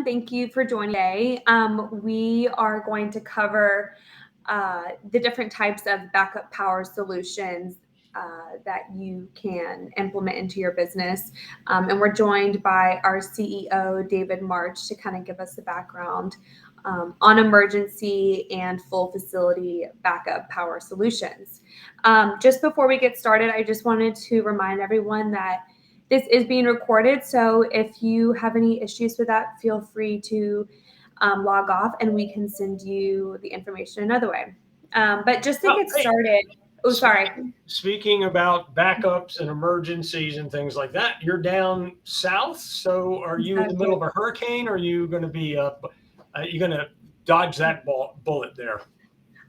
everyone. Thank you for joining today. We are going to cover the different types of backup power solutions that you can implement into your business. And we're joined by our CEO, David March, to kind of give us the background on emergency and full facility backup power solutions. Just before we get started, I just wanted to remind everyone that this is being recorded, so if you have any issues with that, feel free to log off and we can send you the information another way. But just to get started, Speaking about backups and emergencies and things like that, you're down south. So are you in the middle of a hurricane, or are you going to be dodge that bullet there?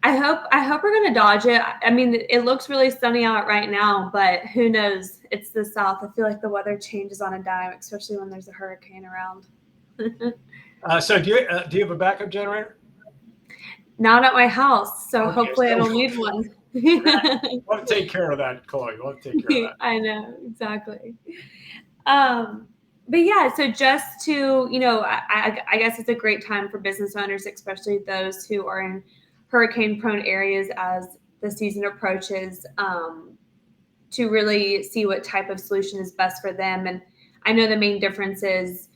I hope we're going to dodge it. I mean, it looks really sunny out right now, but who knows? It's the South. I feel like the weather changes on a dime, especially when there's a hurricane around. So do you have a backup generator? Not at my house, so hopefully I don't need one. We'll take care of that, Chloe. We'll take care of that. I know, exactly. But yeah, so just to, I guess it's a great time for business owners, especially those who are in hurricane-prone areas as the season approaches, to really see what type of solution is best for them. And I know the main difference is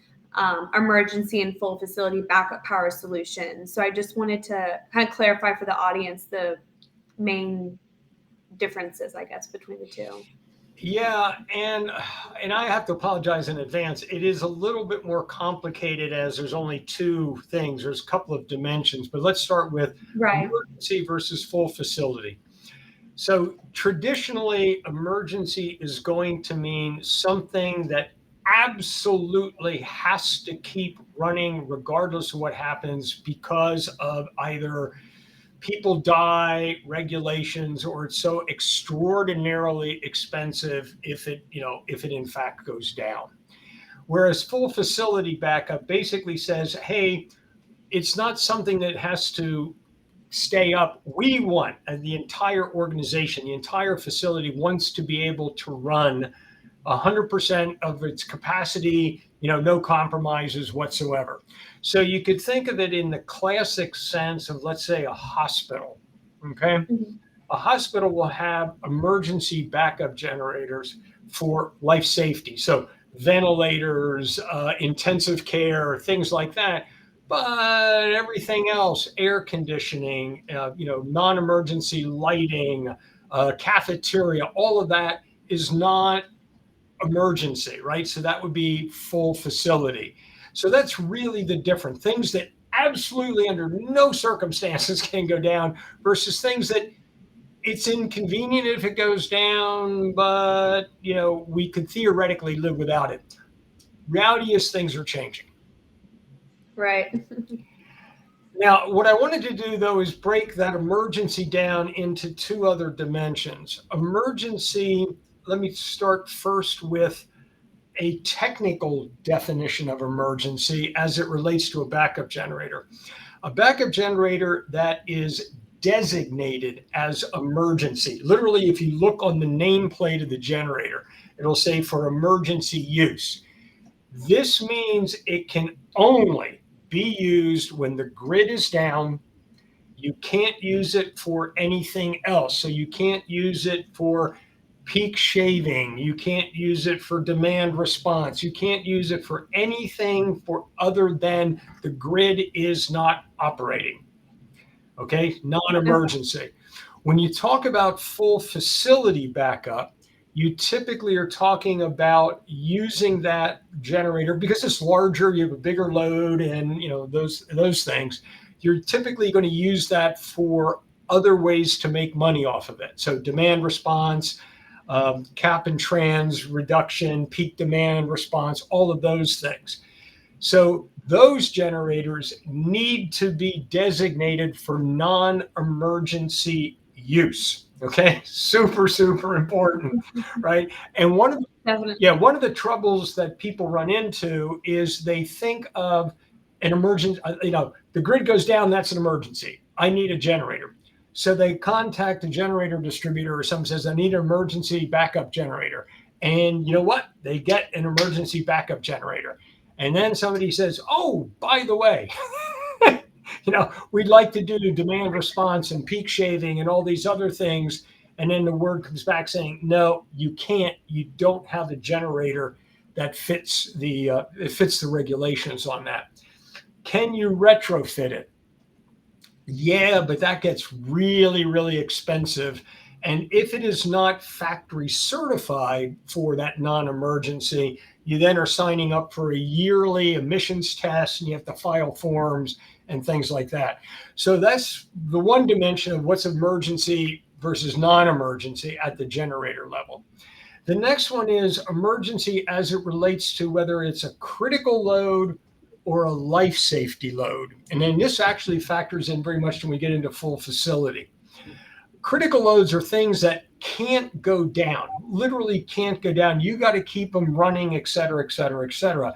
emergency and full facility backup power solutions. So I just wanted to kind of clarify for the audience the main differences, I guess, between the two. Yeah, and I have to apologize in advance. It is a little bit more complicated as there's only two things. There's a couple of dimensions, but let's start with emergency versus full facility. So traditionally, emergency is going to mean something that absolutely has to keep running regardless of what happens because of either people die, regulations, or it's so extraordinarily expensive if it in fact goes down. Whereas full facility backup basically says, hey, it's not something that has to stay up. We want, and the entire organization, the entire facility wants to be able to run 100% of its capacity, no compromises whatsoever. So you could think of it in the classic sense of, let's say, a hospital, okay? Mm-hmm. A hospital will have emergency backup generators for life safety. So ventilators, intensive care, things like that. But everything else, air conditioning, non-emergency lighting, cafeteria, all of that is not emergency, right? So that would be full facility. So that's really the different things that absolutely under no circumstances can go down versus things that it's inconvenient if it goes down, but we could theoretically live without it. Reality is things are changing. Right. Now, what I wanted to do, though, is break that emergency down into two other dimensions. Emergency, let me start first with a technical definition of emergency as it relates to a backup generator. A backup generator that is designated as emergency. Literally, if you look on the nameplate of the generator, it'll say for emergency use. This means it can only be used when the grid is down. You can't use it for anything else. So you can't use it for peak shaving. You can't use it for demand response. You can't use it for anything for other than the grid is not operating. Okay, non-emergency. When you talk about full facility backup, you typically are talking about using that generator because it's larger, you have a bigger load, and those things. You're typically going to use that for other ways to make money off of it. So demand response, cap and trans reduction, peak demand response, all of those things. So those generators need to be designated for non-emergency use. Okay, super, super important, right? And one of the troubles that people run into is they think of an emergency, the grid goes down, that's an emergency. I need a generator. So they contact a generator distributor or someone says, I need an emergency backup generator. And you know what? They get an emergency backup generator. And then somebody says, oh, by the way, we'd like to do demand response and peak shaving and all these other things. And then the word comes back saying, no, you can't. You don't have a generator that fits the regulations on that. Can you retrofit it? Yeah, but that gets really, really expensive. And if it is not factory certified for that non emergency, you then are signing up for a yearly emissions test and you have to file forms and things like that. So that's the one dimension of what's emergency versus non emergency at the generator level. The next one is emergency as it relates to whether it's a critical load or a life safety load. And then this actually factors in very much when we get into full facility. Critical loads are things that can't go down, literally can't go down. You got to keep them running, et cetera, et cetera, et cetera.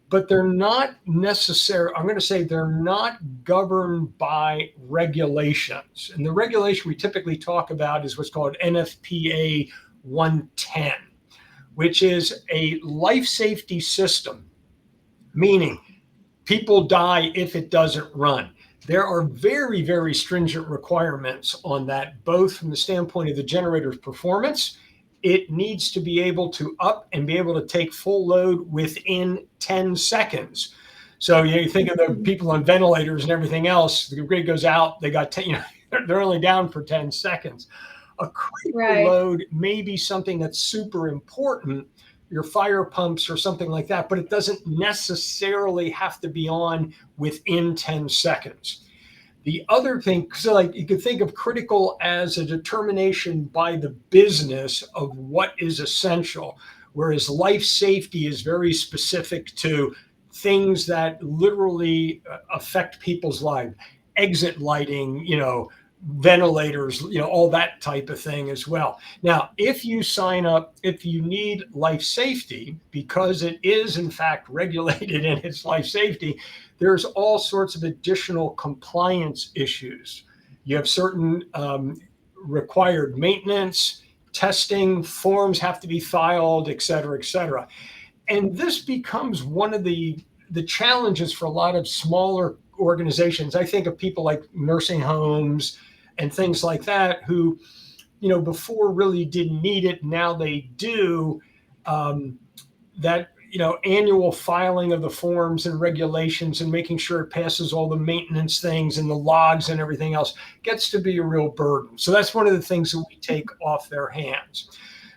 But they're not necessary. I'm going to say they're not governed by regulations. And the regulation we typically talk about is what's called NFPA 110, which is a life safety system, meaning people die if it doesn't run. There are very, very stringent requirements on that, both from the standpoint of the generator's performance. It needs to be able to up and be able to take full load within 10 seconds. So you think of the people on ventilators and everything else, the grid goes out, they got 10, they're only down for 10 seconds. A critical Right. load may be something that's super important, your fire pumps or something like that, but it doesn't necessarily have to be on within 10 seconds. The other thing, so like you could think of critical as a determination by the business of what is essential, whereas life safety is very specific to things that literally affect people's lives, exit lighting, ventilators, all that type of thing as well. Now, if you sign up, if you need life safety, because it is in fact regulated in its life safety, there's all sorts of additional compliance issues. You have certain required maintenance, testing, forms have to be filed, et cetera, et cetera. And this becomes one of the challenges for a lot of smaller organizations. I think of people like nursing homes and things like that who, before really didn't need it. Now they do. That annual filing of the forms and regulations and making sure it passes all the maintenance things and the logs and everything else gets to be a real burden. So that's one of the things that we take off their hands.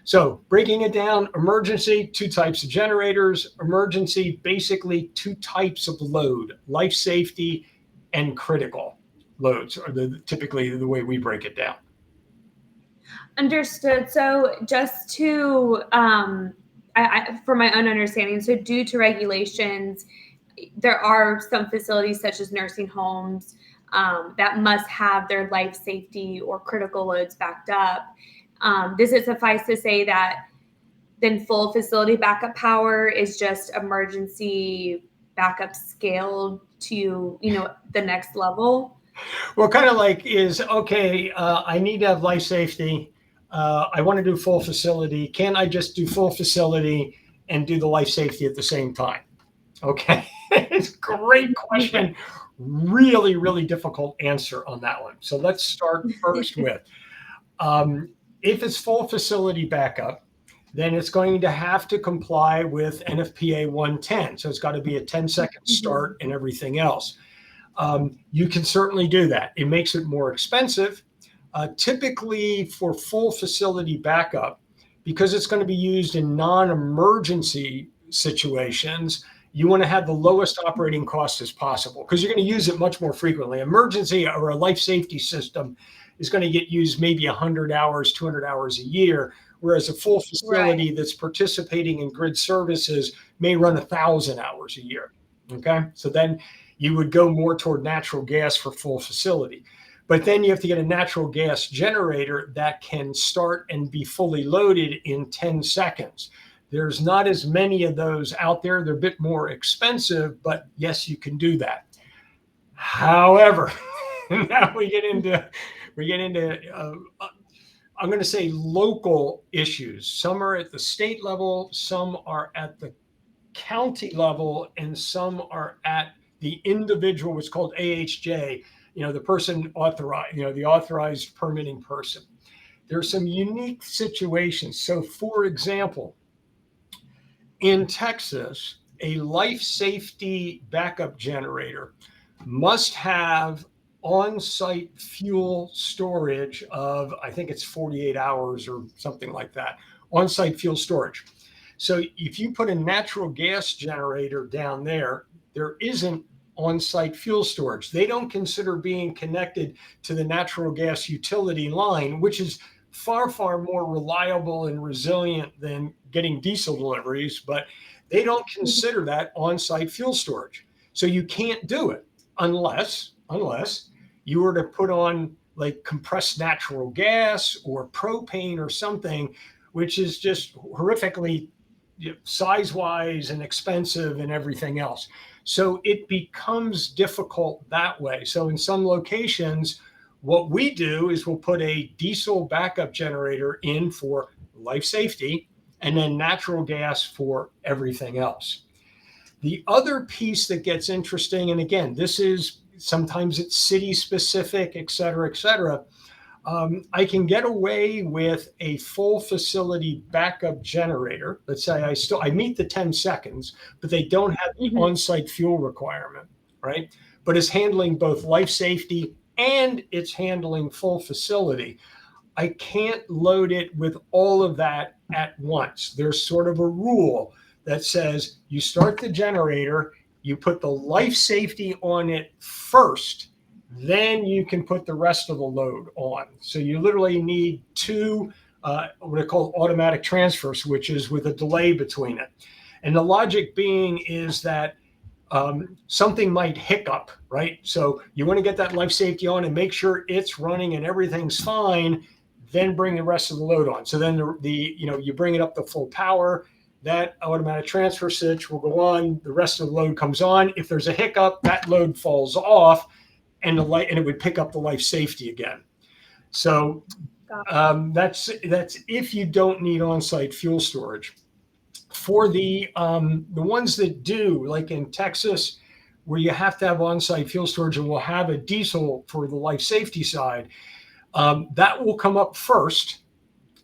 So breaking it down, emergency, two types of generators. Emergency, basically two types of load, life safety and critical loads are typically the way we break it down. Understood. So just to, for my own understanding, so due to regulations, there are some facilities such as nursing homes that must have their life safety or critical loads backed up. Does it suffice to say that then full facility backup power is just emergency backup scaled to, the next level? Well, kind of like is okay. I need to have life safety. I want to do full facility. Can I just do full facility and do the life safety at the same time? Okay, it's a great question. Really, really difficult answer on that one. So let's start first with if it's full facility backup, then it's going to have to comply with NFPA 110. So it's got to be a 10-second start and everything else. You can certainly do that. It makes it more expensive. Typically, for full facility backup, because it's going to be used in non-emergency situations, you want to have the lowest operating cost as possible because you're going to use it much more frequently. Emergency or a life safety system is going to get used maybe 100 hours, 200 hours a year, whereas a full Right. facility that's participating in grid services may run 1,000 hours a year. Okay, so then you would go more toward natural gas for full facility. But then you have to get a natural gas generator that can start and be fully loaded in 10 seconds. There's not as many of those out there. They're a bit more expensive, but yes, you can do that. However, now we get into I'm going to say local issues. Some are at the state level, some are at the county level and some are at the individual, what's called AHJ, the person authorized, the authorized permitting person. There are some unique situations. So, for example, in Texas, a life safety backup generator must have on site fuel storage of, I think it's 48 hours or something like that, on site fuel storage. So if you put a natural gas generator down there, there isn't on site fuel storage. They don't consider being connected to the natural gas utility line, which is far, far more reliable and resilient than getting diesel deliveries, but they don't consider that on site fuel storage. So you can't do it unless you were to put on like compressed natural gas or propane or something, which is just horrifically size wise and expensive and everything else. So it becomes difficult that way. So in some locations, what we do is we'll put a diesel backup generator in for life safety and then natural gas for everything else. The other piece that gets interesting, and again, this is sometimes it's city specific, et cetera, et cetera. I can get away with a full facility backup generator. Let's say I meet the 10 seconds, but they don't have the on-site fuel requirement, right? But it's handling both life safety and it's handling full facility. I can't load it with all of that at once. There's sort of a rule that says you start the generator, you put the life safety on it first, then you can put the rest of the load on. So you literally need two, what I call automatic transfer switches with a delay between it. And the logic being is that something might hiccup, right? So you want to get that life safety on and make sure it's running and everything's fine, then bring the rest of the load on. So then you bring it up to full power, that automatic transfer switch will go on, the rest of the load comes on. If there's a hiccup, that load falls off and it would pick up the life safety again. So that's if you don't need on-site fuel storage. For the ones that do, like in Texas, where you have to have on-site fuel storage and will have a diesel for the life safety side, that will come up first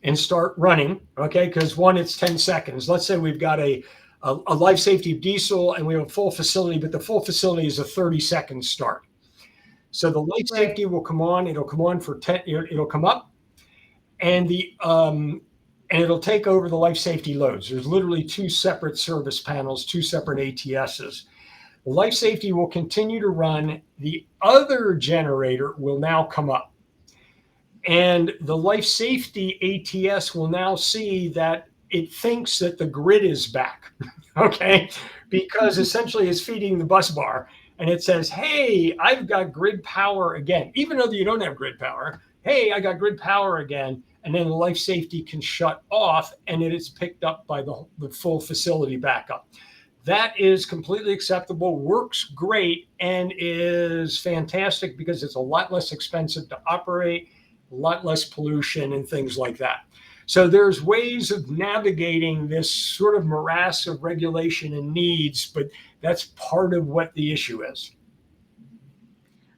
and start running, okay? Because one, it's 10 seconds. Let's say we've got a life safety diesel and we have a full facility, but the full facility is a 30-second start. So the life safety will come on. It'll come on for 10. It'll come up, and and it'll take over the life safety loads. There's literally two separate service panels, two separate ATSs. The life safety will continue to run. The other generator will now come up. And the life safety ATS will now see that it thinks that the grid is back, okay? Because essentially it's feeding the bus bar. And it says, hey, I've got grid power again. Even though you don't have grid power, hey, I got grid power again. And then the life safety can shut off and it is picked up by the full facility backup. That is completely acceptable, works great, and is fantastic because it's a lot less expensive to operate, a lot less pollution and things like that. So there's ways of navigating this sort of morass of regulation and needs, but that's part of what the issue is.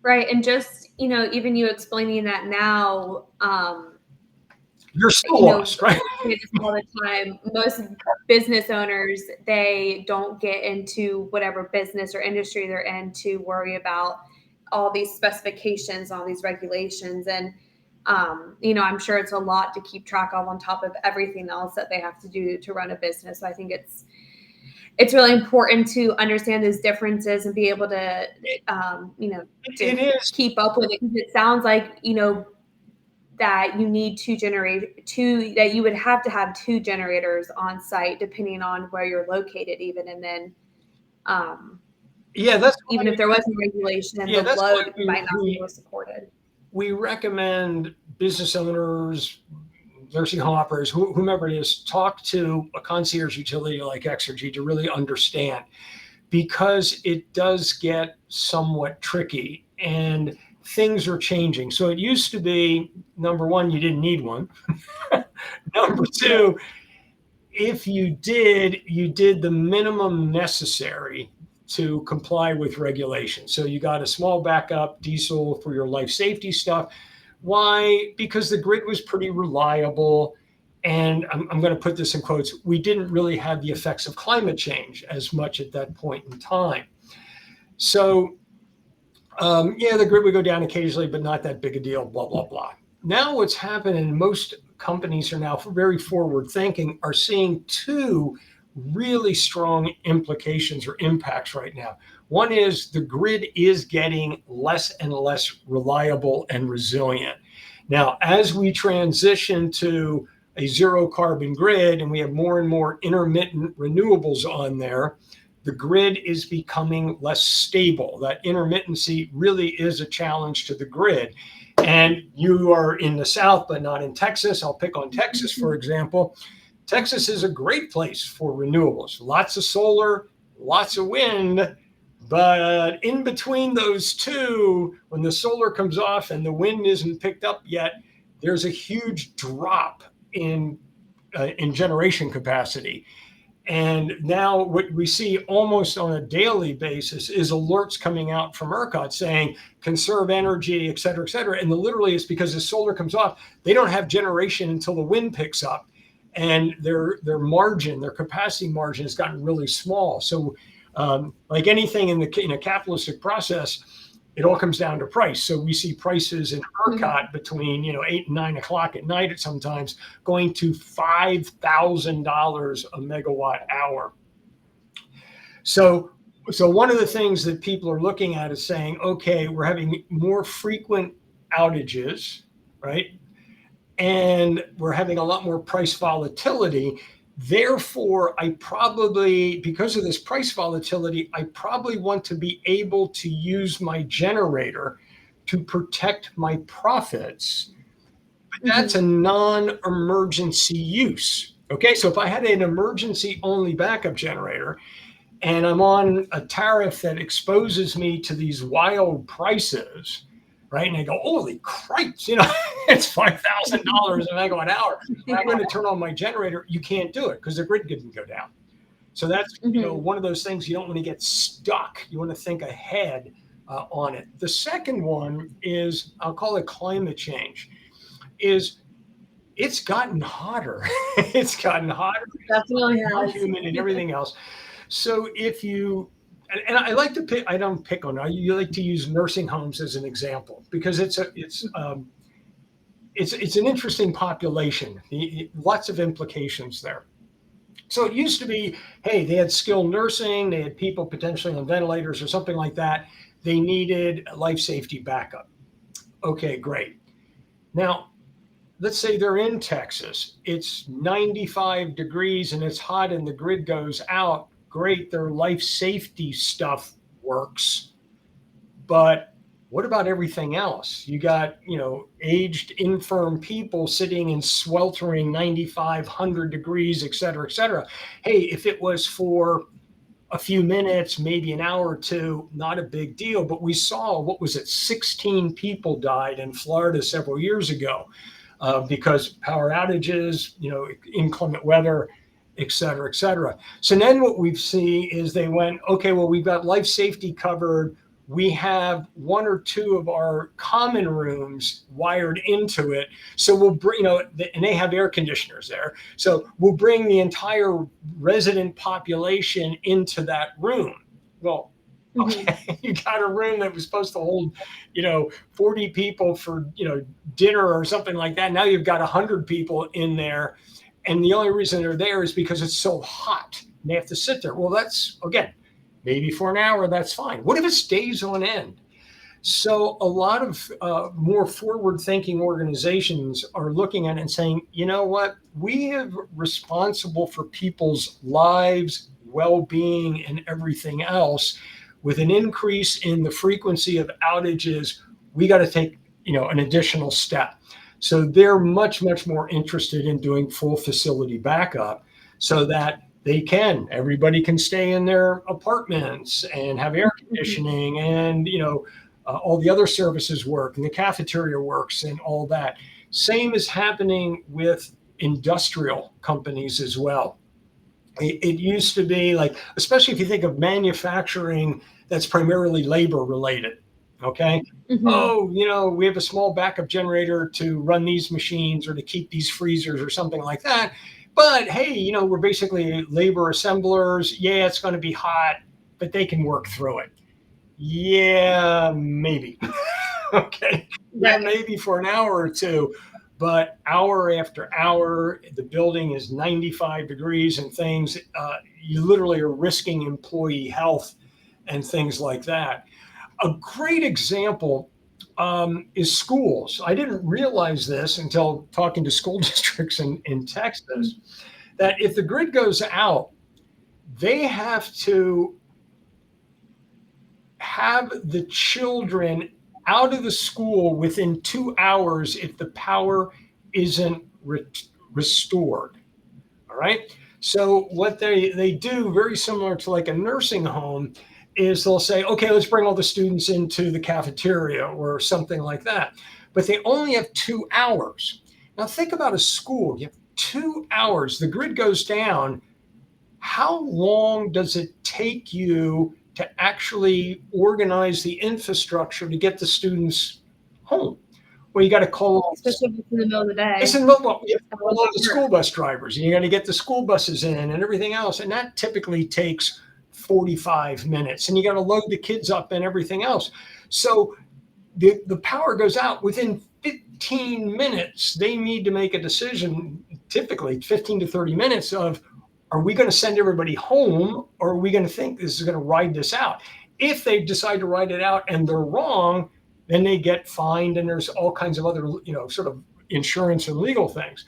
Right. And just, even you explaining that now, you're still lost, right? I say this all the time. Most business owners, they don't get into whatever business or industry they're in to worry about all these specifications, all these regulations. And, I'm sure it's a lot to keep track of on top of everything else that they have to do to run a business. So I think it's really important to understand those differences and be able to, keep up with it. Because it sounds like, that you need that you would have to have two generators on site, depending on where you're located even. And then, that's even if there wasn't regulation, the load might not be supported. We recommend business owners, nursing home operators, whomever it is, talk to a concierge utility like Exergy to really understand, because it does get somewhat tricky and things are changing. So it used to be, number one, you didn't need one. Number two, if you did the minimum necessary to comply with regulation. So you got a small backup diesel for your life safety stuff. Why? Because the grid was pretty reliable. And I'm going to put this in quotes, we didn't really have the effects of climate change as much at that point in time. So, yeah, the grid would go down occasionally, but not that big a deal, blah, blah, blah. Now, what's happening, most companies are now very forward thinking, are seeing two really strong implications or impacts right now. One is the grid is getting less and less reliable and resilient. Now, as we transition to a zero carbon grid and we have more and more intermittent renewables on there, the grid is becoming less stable. That intermittency really is a challenge to the grid. And you are in the South, but not in Texas. I'll pick on Texas, for example. Texas is a great place for renewables. Lots of solar, lots of wind, but in between those two, when the solar comes off and the wind isn't picked up yet, there's a huge drop in generation capacity. And now what we see almost on a daily basis is alerts coming out from ERCOT saying conserve energy, et cetera, et cetera. And literally it's because the solar comes off, they don't have generation until the wind picks up. And their margin, their capacity margin has gotten really small. So like anything in a capitalistic process, it all comes down to price. So we see prices in ERCOT between 8 and 9 o'clock at night at sometimes going to $5,000 a megawatt hour. So one of the things that people are looking at is saying, okay, we're having more frequent outages, right? And we're having a lot more price volatility. Therefore, because of this price volatility, I probably want to be able to use my generator to protect my profits. But that's a non-emergency use. Okay, so if I had an emergency-only backup generator and I'm on a tariff that exposes me to these wild prices, right? And I go, holy Christ, it's $5,000 a megawatt hour. I'm going to turn on my generator. You can't do it because the grid didn't go down. So that's one of those things you don't want to get stuck. You want to think ahead on it. The second one is, I'll call it climate change, is it's gotten hotter. It's gotten hotter. Definitely More has. humid and everything else. So if you, and I like to pick, I don't pick on it. You like to use nursing homes as an example because it's an interesting population. Lots of implications there. So it used to be, hey, they had skilled nursing, they had people potentially on ventilators or something like that. They needed life safety backup. Okay, great. Now, let's say they're in Texas. It's 95 degrees and it's hot and the grid goes out. Great, their life safety stuff works. But what about everything else? You got, aged, infirm people sitting in sweltering 9,500 degrees, et cetera, et cetera. Hey, if it was for a few minutes, maybe an hour or two, not a big deal. But we saw, 16 people died in Florida several years ago because power outages, inclement weather, et cetera, et cetera. So then what we've seen is they went, okay, well, we've got life safety covered. We have one or two of our common rooms wired into it. So we'll bring, and they have air conditioners there. So we'll bring the entire resident population into that room. Well, okay, you got a room that was supposed to hold, 40 people for, dinner or something like that. Now you've got 100 people in there. And the only reason they're there is because it's so hot and they have to sit there. Well, that's, again, maybe for an hour, that's fine. What if it stays on end? So a lot of more forward-thinking organizations are looking at it and saying, you know what? We are responsible for people's lives, well-being, and everything else. With an increase in the frequency of outages, we got to take, an additional step. So they're much, much more interested in doing full facility backup so that everybody can stay in their apartments and have air conditioning and, all the other services work and the cafeteria works and all that. Same is happening with industrial companies as well. It used to be like, especially if you think of manufacturing that's primarily labor related. Okay. Hmm. Oh, we have a small backup generator to run these machines or to keep these freezers or something like that. But hey, we're basically labor assemblers. Yeah, it's going to be hot, but they can work through it. Yeah, maybe. Okay. Yeah, Right. maybe for an hour or two, but hour after hour, the building is 95 degrees and things. You literally are risking employee health and things like that. A great example is schools. I didn't realize this until talking to school districts in Texas that if the grid goes out, they have to have the children out of the school within 2 hours if the power isn't restored. All right. So what they do, very similar to like a nursing home, is they'll say, okay, let's bring all the students into the cafeteria or something like that. But they only have 2 hours. Now think about a school. You have 2 hours. The grid goes down. How long does it take you to actually organize the infrastructure to get the students home? Well, you got to call. Especially if it's in the middle of the It's day. in well, you have A to lot call all the of work. school bus drivers, and you got to get the school buses in and everything else, and that typically takes 45 minutes, and you got to load the kids up and everything else. So the power goes out within 15 minutes. They need to make a decision, typically 15 to 30 minutes of, are we going to send everybody home or are we going to think this is going to ride this out? If they decide to ride it out and they're wrong, then they get fined and there's all kinds of other, sort of insurance and legal things.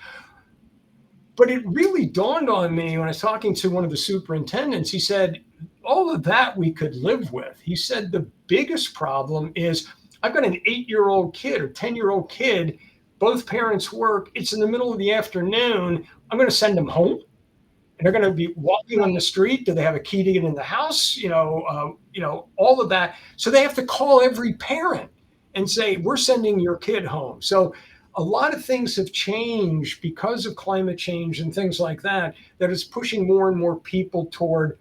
But it really dawned on me when I was talking to one of the superintendents. He said, all of that we could live with. He said, the biggest problem is I've got an 8-year-old kid or 10-year-old kid. Both parents work. It's in the middle of the afternoon. I'm going to send them home and they're going to be walking on the street. Do they have a key to get in the house? All of that. So they have to call every parent and say, we're sending your kid home. So a lot of things have changed because of climate change and things like that, that is pushing more and more people toward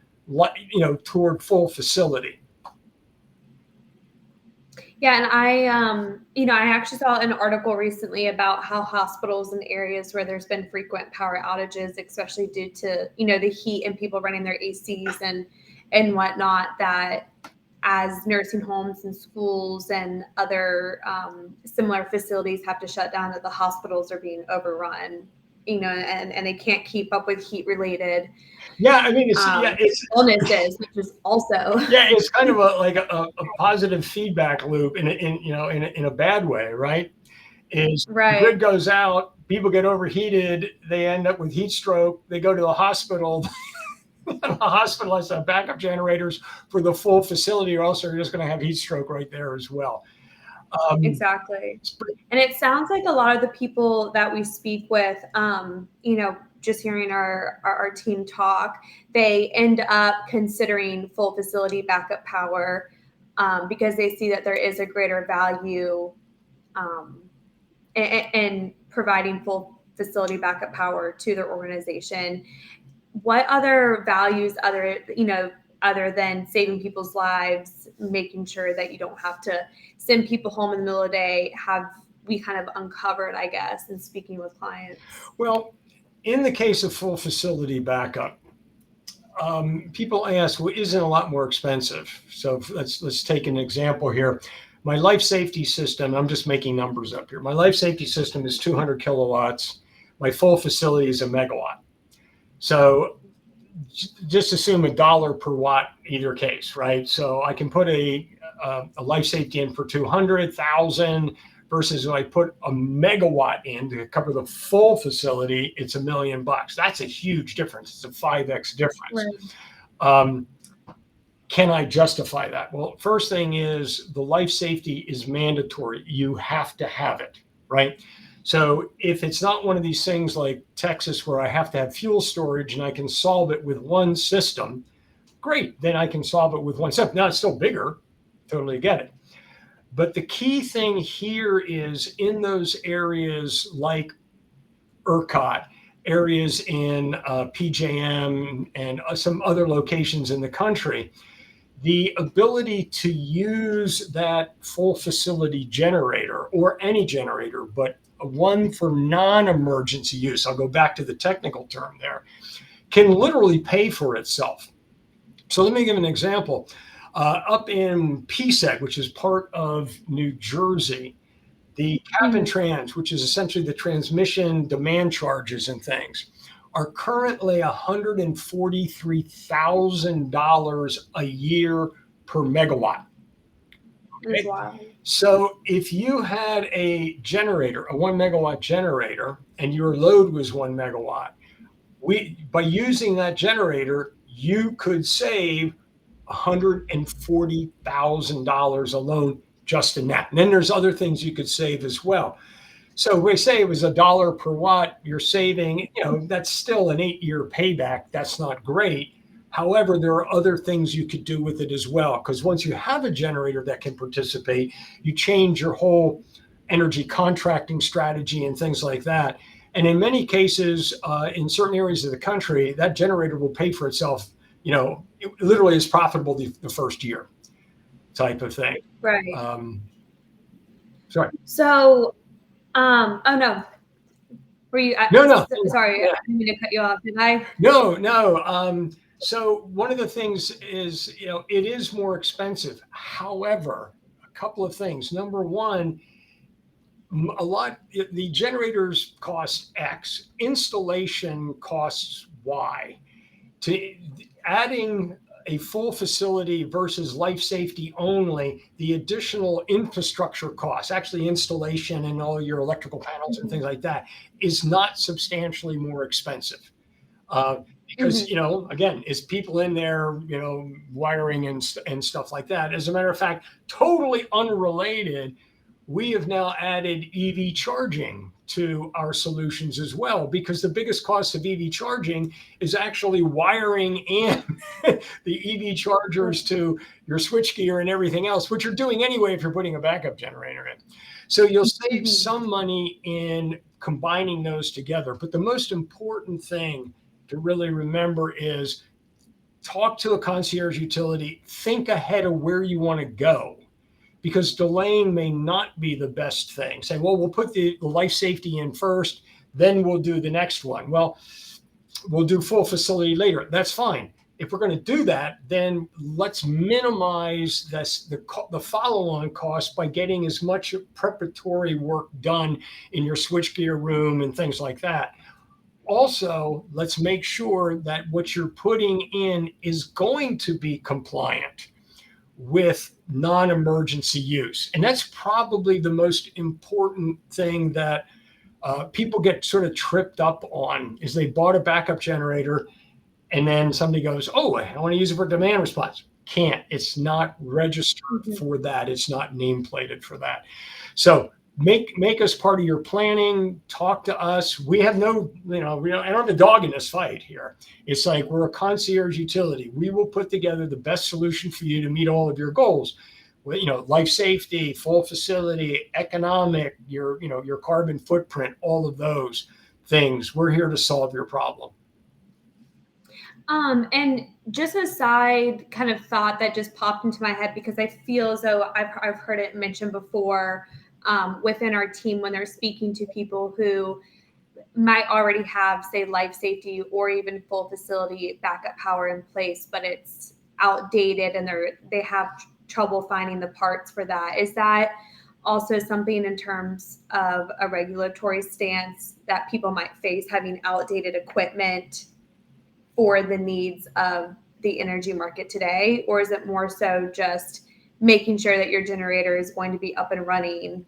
full facility. Yeah, and I actually saw an article recently about how hospitals in areas where there's been frequent power outages, especially due to, the heat and people running their ACs and whatnot, that as nursing homes and schools and other similar facilities have to shut down, that the hospitals are being overrun, and they can't keep up with heat related Yeah, I mean, it's illnesses, which is also yeah, it's kind of a positive feedback loop in a bad way, right? Is the grid right. goes out, people get overheated, they end up with heat stroke, they go to the hospital. The hospital has to have backup generators for the full facility, or else they're just going to have heat stroke right there as well. Um, Exactly. it's pretty, And it sounds like a lot of the people that we speak with, just hearing our team talk, they end up considering full facility backup power because they see that there is a greater value um, in providing full facility backup power to their organization. What other values, other than saving people's lives, making sure that you don't have to send people home in the middle of the day, have we kind of uncovered, I guess, in speaking with clients? well, in the case of full facility backup, people ask, well, isn't it a lot more expensive? So let's take an example here. My life safety system, I'm just making numbers up here. My life safety system is 200 kilowatts. My full facility is a megawatt. So just assume $1 per watt either case, right? So I can put a life safety in for 200,000 versus when I put a megawatt in to cover the full facility, it's $1 million. That's a huge difference. It's a 5x difference. Right. Um, can I justify that? Well, first thing is the life safety is mandatory. You have to have it, right? So if it's not one of these things like Texas where I have to have fuel storage and I can solve it with one system, great. Then I can solve it with one system. Now it's still bigger, totally get it. But the key thing here is in those areas like ERCOT, areas in PJM and some other locations in the country, the ability to use that full facility generator or any generator, but one for non-emergency use, I'll go back to the technical term there, can literally pay for itself. So let me give an example. Up in PSEG, which is part of New Jersey, the cap and Mhm. trans, which is essentially the transmission demand charges and things, are currently $143,000 a year per megawatt. Is Okay? wild. So if you had a generator, a 1 megawatt generator, and your load was 1 megawatt, by using that generator, you could save $140,000 alone just in that. And then there's other things you could save as well. So we say it was $1 per watt, you're saving, that's still an 8-year payback. That's not great. However, there are other things you could do with it as well. Because once you have a generator that can participate, you change your whole energy contracting strategy and things like that. And in many cases, in certain areas of the country, that generator will pay for itself. It literally is profitable the first year type of thing. Right. Um, sorry. So, oh no, were you? No, no. Sorry, I Yeah. didn't mean to cut you off. Did I? No, no. So one of the things is, it is more expensive. However, a couple of things. Number one, the generators cost X, installation costs Y. To adding a full facility versus life safety only, the additional infrastructure costs, actually installation and all your electrical panels and things like that, is not substantially more expensive. Because Mhm. again, it's people in there, wiring and stuff like that. As a matter of fact, totally unrelated, we have now added EV charging to our solutions as well, because the biggest cost of EV charging is actually wiring in the EV chargers to your switchgear and everything else, which you're doing anyway if you're putting a backup generator in. So you'll save Mhm. some money in combining those together. But the most important thing to really remember is talk to a concierge utility, think ahead of where you want to go, because delaying may not be the best thing. Say, well, we'll put the life safety in first, then we'll do the next one. Well, we'll do full facility later. That's fine. If we're going to do that, then let's minimize the follow-on cost by getting as much preparatory work done in your switchgear room and things like that. Also, let's make sure that what you're putting in is going to be compliant with non-emergency use. And that's probably the most important thing that people get sort of tripped up on, is they bought a backup generator and then somebody goes, oh, I want to use it for demand response. Can't. It's not registered Mhm. for that. It's not nameplated for that. So make us part of your planning. Talk to us. We have no, I don't have a dog in this fight here. It's like we're a concierge utility. We will put together the best solution for you to meet all of your goals. Life safety, full facility, economic, your carbon footprint, all of those things. We're here to solve your problem. And just a side kind of thought that just popped into my head, because I feel as though I've heard it mentioned before within our team when they're speaking to people who might already have, say, life safety or even full facility backup power in place, but it's outdated and they have trouble finding the parts for that. Is that also something in terms of a regulatory stance that people might face, having outdated equipment for the needs of the energy market today? Or is it more so just making sure that your generator is going to be up and running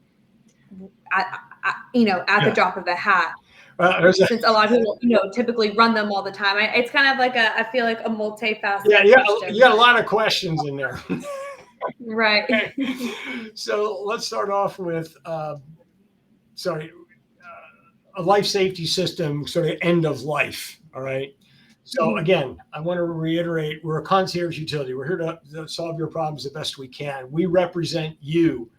at the Yeah. drop of a hat, There's a, since a lot of people, typically run them all the time? It's kind of like I feel like a yeah, multifaceted yeah, you question, got a but lot of questions in there. right. Okay. So let's start off with, sorry, a life safety system sort of end of life. All right. So Mhm. again, I want to reiterate, we're a concierge utility. We're here to solve your problems the best we can. We represent you,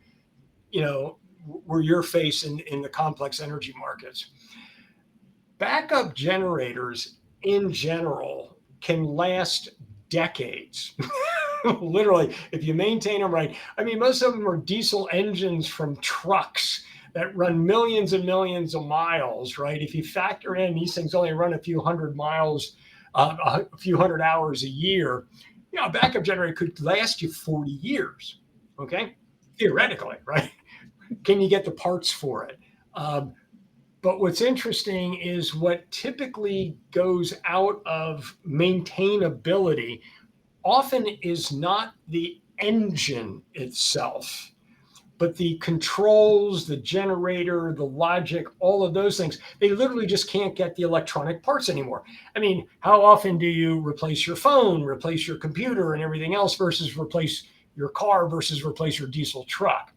we're your face in the complex energy markets. backup generators in general can last decades. Literally, if you maintain them right. I mean, most of them are diesel engines from trucks that run millions and millions of miles, right? If you factor in these things only run a few hundred miles, a few hundred hours a year, a backup generator could last you 40 years, okay? Theoretically, right? Can you get the parts for it? But what's interesting is what typically goes out of maintainability often is not the engine itself, but the controls, the generator, the logic, all of those things. They literally just can't get the electronic parts anymore. I mean, how often do you replace your phone, replace your computer and everything else versus replace your car versus replace your diesel truck?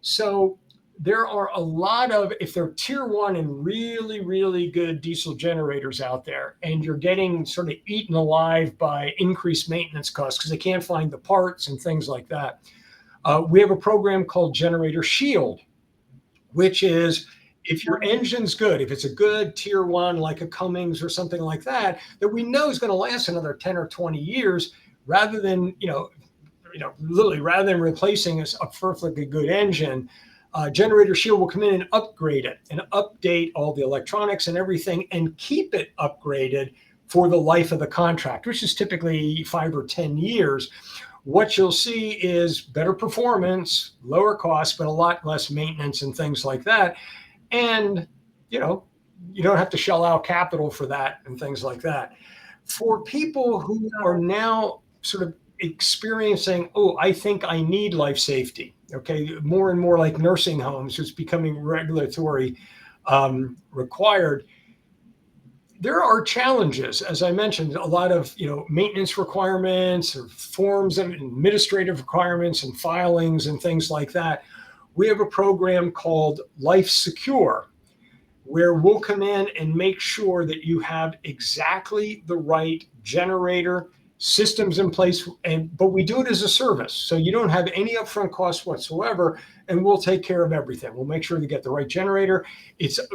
So there are a lot of, if they're tier one and really, really good diesel generators out there, and you're getting sort of eaten alive by increased maintenance costs because they can't find the parts and things like that. We have a program called Generator Shield, which is if your engine's good, if it's a good tier one, like a Cummins or something like that, that we know is going to last another 10 or 20 years, rather than, literally, rather than replacing a perfectly good engine, Generator Shield will come in and upgrade it and update all the electronics and everything and keep it upgraded for the life of the contract, which is typically 5 or 10 years. What you'll see is better performance, lower cost, but a lot less maintenance and things like that. And, you don't have to shell out capital for that and things like that. For people who are now sort of experiencing, oh, I think I need life safety. Okay, more and more like nursing homes, it's becoming regulatory required. There are challenges, as I mentioned, a lot of maintenance requirements or forms and administrative requirements and filings and things like that. We have a program called Life Secure, where we'll come in and make sure that you have exactly the right generator systems in place, but we do it as a service, so you don't have any upfront costs whatsoever, and we'll take care of everything. We'll make sure you get the right generator.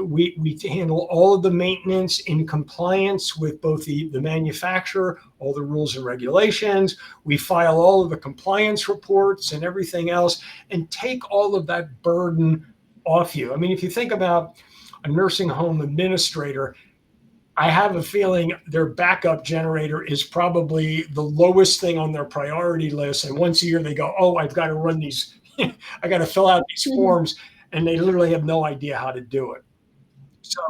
We handle all of the maintenance in compliance with both the manufacturer, all the rules and regulations. We file all of the compliance reports and everything else, and take all of that burden off you. I mean, if you think about a nursing home administrator, I have a feeling their backup generator is probably the lowest thing on their priority list. And once a year they go, oh, I've got to run these, I got to fill out these forms, and they literally have no idea how to do it. So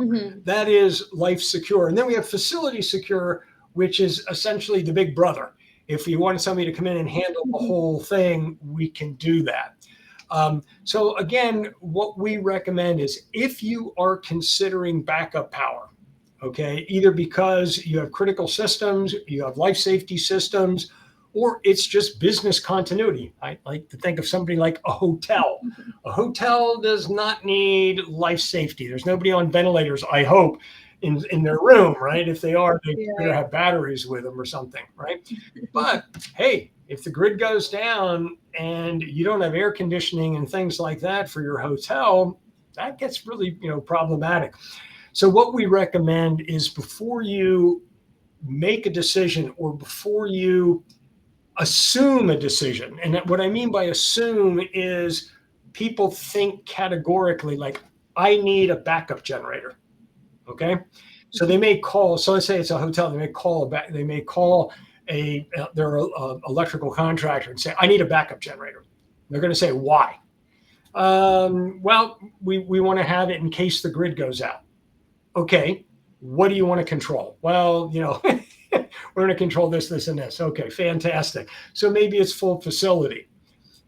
that is Life Secure. And then we have Facility Secure, which is essentially the big brother. If you want somebody to come in and handle the whole thing, we can do that. So again, what we recommend is if you are considering backup power, okay, either because you have critical systems, you have life safety systems, or it's just business continuity. I like to think of somebody like a hotel. A hotel does not need life safety. There's nobody on ventilators, I hope, in their room, right? If they are, they better have batteries with them or something, right? But hey, if the grid goes down and you don't have air conditioning and things like that for your hotel, that gets really, problematic. So what we recommend is before you make a decision or before you assume a decision, and what I mean by assume is people think categorically like, I need a backup generator. Okay. So they may call, so let's say it's a hotel, they may call their electrical contractor and say, I need a backup generator. They're going to say, why? Well, we want to have it in case the grid goes out. Okay, what do you want to control? Well, we're going to control this, this, and this. Okay, fantastic. So maybe it's full facility.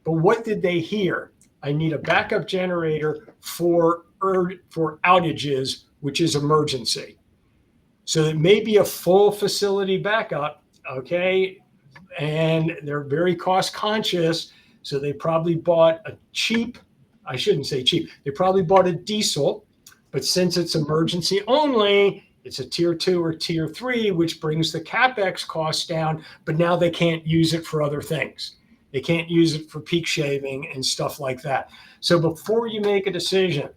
But what did they hear? I need a backup generator for outages, which is emergency. So it may be a full facility backup, okay? And they're very cost conscious. So they probably bought a cheap, I shouldn't say cheap, they probably bought a diesel. But since it's emergency only, it's a tier 2 or tier 3, which brings the CapEx costs down, but now they can't use it for other things. They can't use it for peak shaving and stuff like that. So before you make a decision,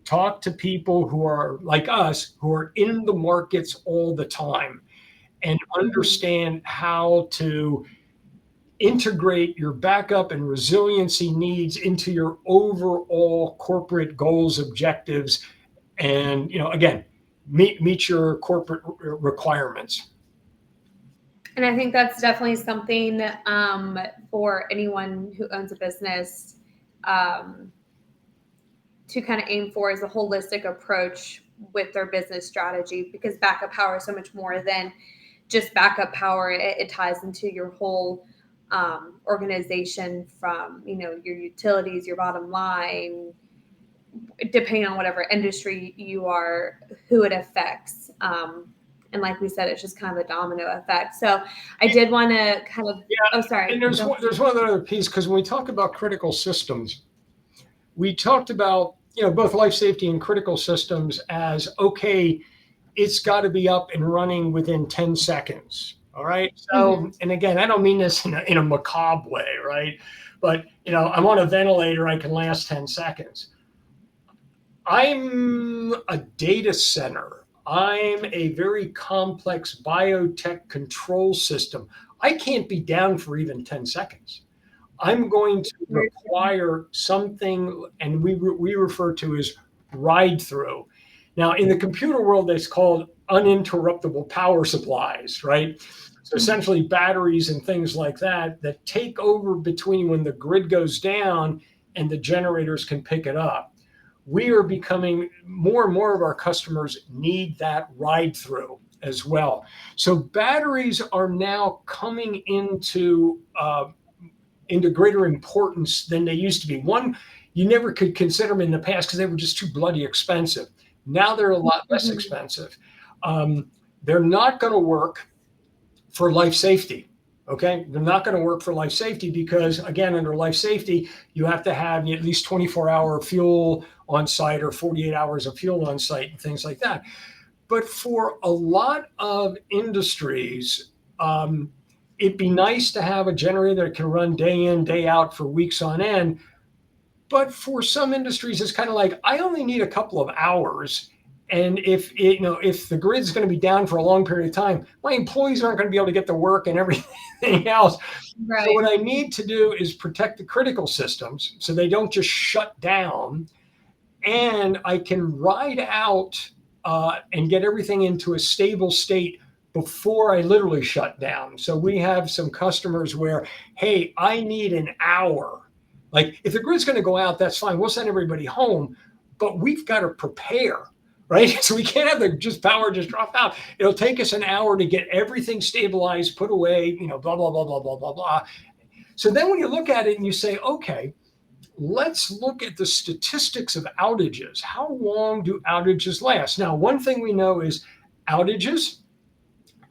Talk to people who are like us, who are in the markets all the time and Mhm. understand how to integrate your backup and resiliency needs into your overall corporate goals, objectives, and again, meet your corporate requirements. And I think that's definitely something for anyone who owns a business um, to kind of aim for is a holistic approach with their business strategy, because backup power is so much more than just backup power. It ties into your whole organization, from your utilities, your bottom line, depending on whatever industry you are, who it affects. And like we said, it's just kind of a domino effect. So I did want to kind of, Yeah, oh, sorry. and there's one other piece, because when we talk about critical systems, we talked about both life safety and critical systems as okay, it's got to be up and running within 10 seconds. All right. So, Mhm. and again, I don't mean this in a macabre way, right? But, I'm on a ventilator, I can last 10 seconds. I'm a data center. I'm a very complex biotech control system. I can't be down for even 10 seconds. I'm going to require something, and we refer to as ride through. Now, in the computer world, it's called uninterruptible power supplies, right? So Mhm. essentially, batteries and things like that take over between when the grid goes down and the generators can pick it up. We are becoming more and more of our customers need that ride through as well. So batteries are now coming into greater importance than they used to be. One, you never could consider them in the past because they were just too bloody expensive. Now they're a lot less Mhm. expensive. Um, they're not going to work for life safety. Okay, they're not going to work for life safety because, again, under life safety, you have to have at least 24-hour fuel on site or 48 hours of fuel on site and things like that. But for a lot of industries, it'd be nice to have a generator that can run day in, day out for weeks on end. But for some industries, it's kind of like I only need a couple of hours. And if the grid's going to be down for a long period of time, my employees aren't going to be able to get to work and everything else. So Right. what I need to do is protect the critical systems so they don't just shut down, and I can ride out and get everything into a stable state before I literally shut down. So we have some customers where, hey, I need an hour. Like if the grid's going to go out, that's fine. We'll send everybody home, but we've got to prepare. Right. So we can't have the just power just drop out. It'll take us an hour to get everything stabilized, put away, blah, blah, blah, blah, blah, blah, blah. So then when you look at it and you say, okay, let's look at the statistics of outages. How long do outages last? Now, one thing we know is outages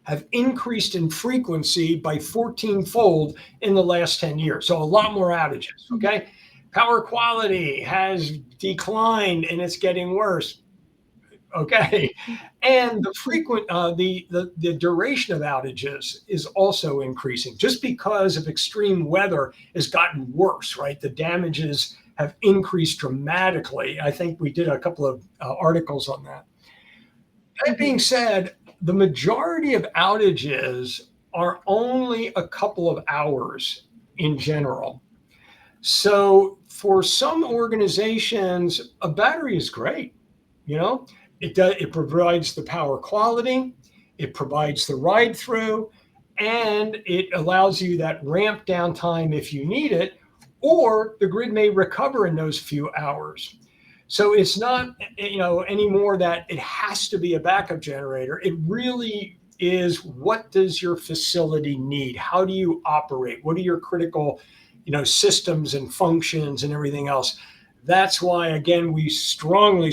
have increased in frequency by 14-fold in the last 10 years. So a lot more outages, Mhm. okay? Power quality has declined and it's getting worse. Okay, and the duration of outages is also increasing just because of extreme weather has gotten worse. Right, the damages have increased dramatically. I think we did a couple of articles on that. That being Mhm. said, the majority of outages are only a couple of hours in general. So for some organizations, a battery is great. You know, it provides the power quality, it provides the ride through, and it allows you that ramp down time if you need it, or the grid may recover in those few hours. So it's not anymore that it has to be a backup generator. It really is, what does your facility need? How do you operate? What are your critical systems and functions and everything else? That's why, again, we strongly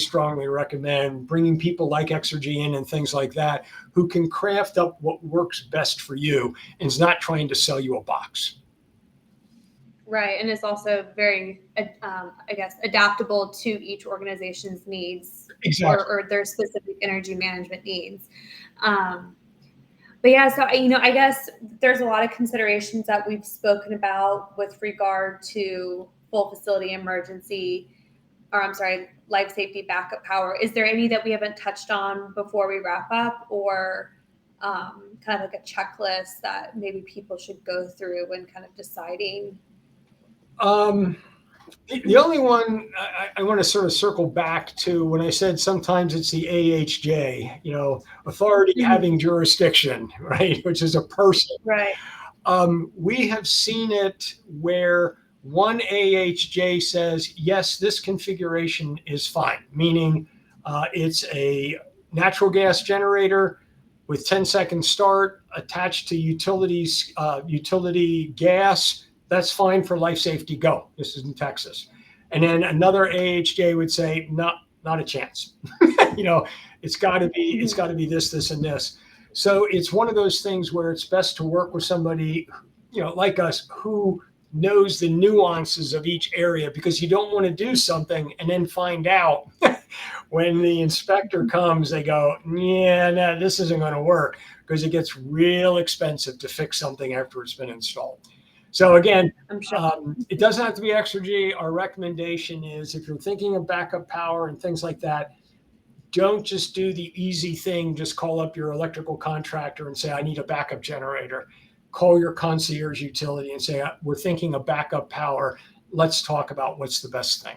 recommend bringing people like Exergy in and things like that, who can craft up what works best for you and is not trying to sell you a box. Right, and it's also very, I guess, adaptable to each organization's needs, Exactly. or their specific energy management needs. Um, but yeah, so I guess there's a lot of considerations that we've spoken about with regard to full facility emergency or I'm sorry, life safety backup power. Is there any that we haven't touched on before we wrap up, or kind of like a checklist that maybe people should go through when kind of deciding? Um, the only one I want to sort of circle back to when I said sometimes it's the AHJ, authority Mhm. having jurisdiction, right, which is a person. Right. We have seen it where one AHJ says, yes, this configuration is fine, meaning it's a natural gas generator with 10-second start attached to utility gas. That's fine for life safety. Go. This is in Texas. And then another AHJ would say, not a chance. you know, it's Mhm. got to be this, this, and this. So it's one of those things where it's best to work with somebody, like us, who knows the nuances of each area, because you don't want to do something and then find out when the inspector comes, they go, yeah, no, this isn't going to work, because it gets real expensive to fix something after it's been installed. So again, I'm sure. it doesn't have to be Exergy. Our recommendation is, if you're thinking of backup power and things like that, don't just do the easy thing. Just call up your electrical contractor and say, I need a backup generator. Call your concierge utility and say, we're thinking of backup power. Let's talk about what's the best thing.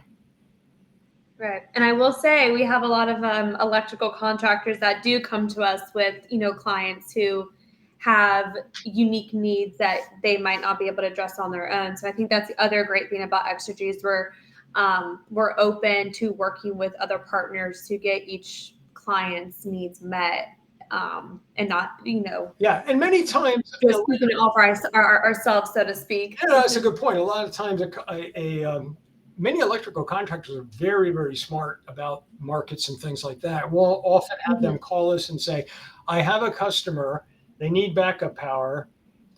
Right. And I will say we have a lot of electrical contractors that do come to us with, clients who have unique needs that they might not be able to address on their own. So I think that's the other great thing about Exergy is we're open to working with other partners to get each client's needs met, and not, Yeah, and many times, just keeping it all for ourselves, so to speak. that's a good point. A lot of times, many electrical contractors are very, very smart about markets and things like that. We'll often have them Mhm. call us and say, I have a customer, they need backup power.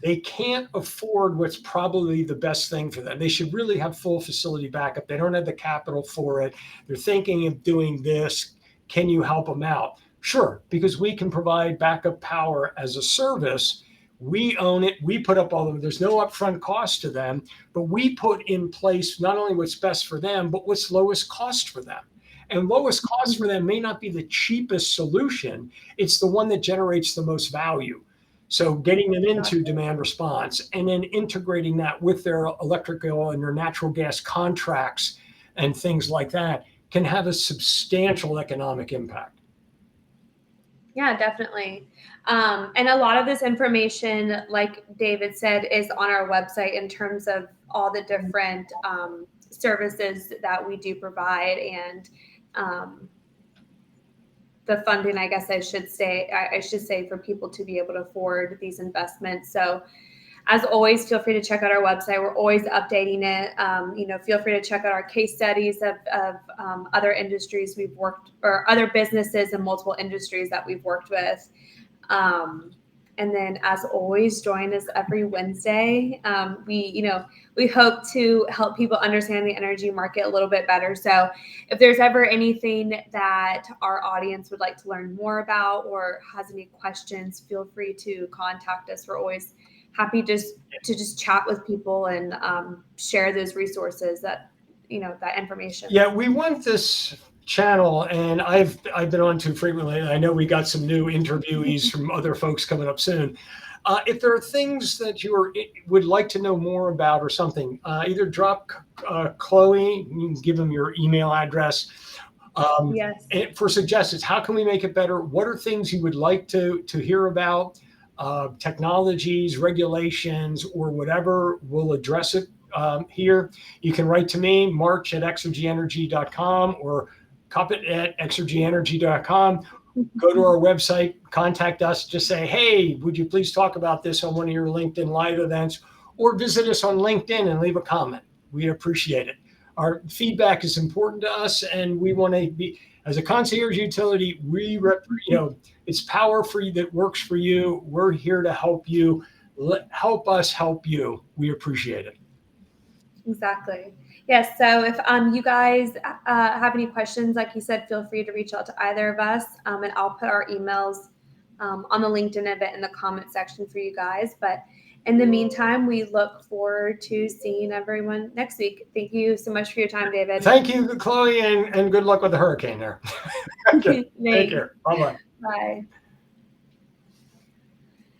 They can't afford what's probably the best thing for them. They should really have full facility backup. They don't have the capital for it. They're thinking of doing this. Can you help them out? Sure, because we can provide backup power as a service. We own it. We put up all of it. There's no upfront cost to them, but we put in place not only what's best for them, but what's lowest cost for them. And lowest cost for Mhm. them may not be the cheapest solution. It's the one that generates the most value. So getting them into Gotcha. demand response and then integrating that with their electrical and their natural gas contracts and things like that can have a substantial economic impact. Yeah, definitely. And a lot of this information, like David said, is on our website in terms of all the different services that we do provide, and um, the funding, I guess I should say, for people to be able to afford these investments. So as always, feel free to check out our website. We're always updating it. Feel free to check out our case studies of other industries we've worked, or other businesses in multiple industries that we've worked with. Um, and then, as always, join us every Wednesday. We hope to help people understand the energy market a little bit better. So, if there's ever anything that our audience would like to learn more about or has any questions, feel free to contact us. We're always happy to just chat with people and share those resources, that information. Yeah, we want this channel, and I've been on too frequently. I know we got some new interviewees from other folks coming up soon. If there are things that would like to know more about or something, either drop Chloe. You can give them your email address. Yes. And for suggestions, how can we make it better? What are things you would like to hear about? Technologies, regulations, or whatever. We'll address it here. You can write to me, march@exergyenergy.com, or cuppet@exergyenergy.com. Go to our website, contact us, just say, hey, would you please talk about this on one of your LinkedIn live events, or visit us on LinkedIn and leave a comment. We appreciate it. Our feedback is important to us, and we want to be, as a concierge utility, it's power for you that works for you. We're here to help you. Help us help you. We appreciate it. Exactly. Yes. So if you guys have any questions, like you said, feel free to reach out to either of us, and I'll put our emails on the LinkedIn event in the comment section for you guys. But In the meantime, we look forward to seeing everyone next week. Thank you so much for your time, David. Thank you, Chloe, and good luck with the hurricane there. Okay, take Thanks. care. Bye bye. Bye.